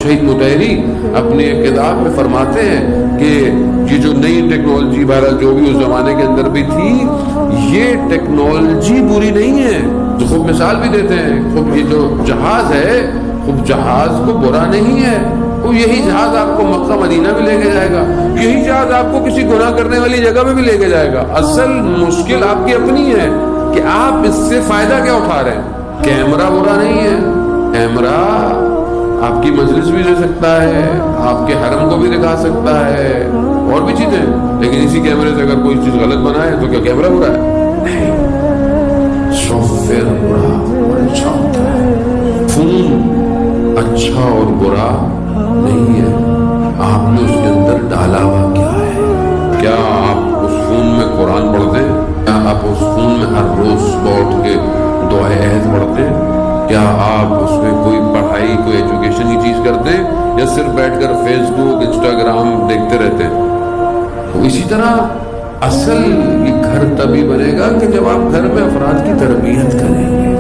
شہید مطہری اپنی ایک کتاب میں فرماتے ہیں کہ یہ جو نئی ٹیکنالوجی بہرحال جو بھی اس زمانے کے اندر بھی تھی، یہ ٹیکنالوجی بری نہیں ہے. تو خوب مثال بھی دیتے ہیں، خوب یہ جو جہاز ہے، خوب جہاز کو برا نہیں ہے. وہ یہی جہاز آپ کو مکہ مدینہ بھی لے کے جائے گا، یہی جہاز آپ کو کسی گناہ کرنے والی جگہ میں بھی لے کے جائے گا. اصل مشکل آپ کی اپنی ہے کہ آپ اس سے فائدہ کیا اٹھا رہے ہیں. کیمرہ برا نہیں ہے، کیمرہ آپ کی مجلس بھی دے سکتا ہے، آپ کے حرم کو بھی دکھا سکتا ہے، اور بھی چیزیں. لیکن اسی کیمرے سے اگر کوئی چیز غلط بنائے تو کیا کیمرہ برا ہے؟ نہیں، سافٹ ویئر برا اور اچھا ہوتا ہے. فون اچھا اور برا نہیں ہے، آپ نے اس کے اندر ڈالا ہوا کیا ہے. کیا آپ اس فون میں قرآن پڑھتے ہیں؟ کیا آپ اس فون میں ہر روز بیٹھ کے دعائے عہد پڑھتے ہیں؟ کیا آپ اس میں کوئی پڑھائی، کوئی ایجوکیشن کی چیز کرتے ہیں، یا صرف بیٹھ کر فیس بک، انسٹاگرام دیکھتے رہتے ہیں؟ تو اسی طرح اصل یہ گھر تبھی بنے گا کہ جب آپ گھر میں افراد کی تربیت کریں گے.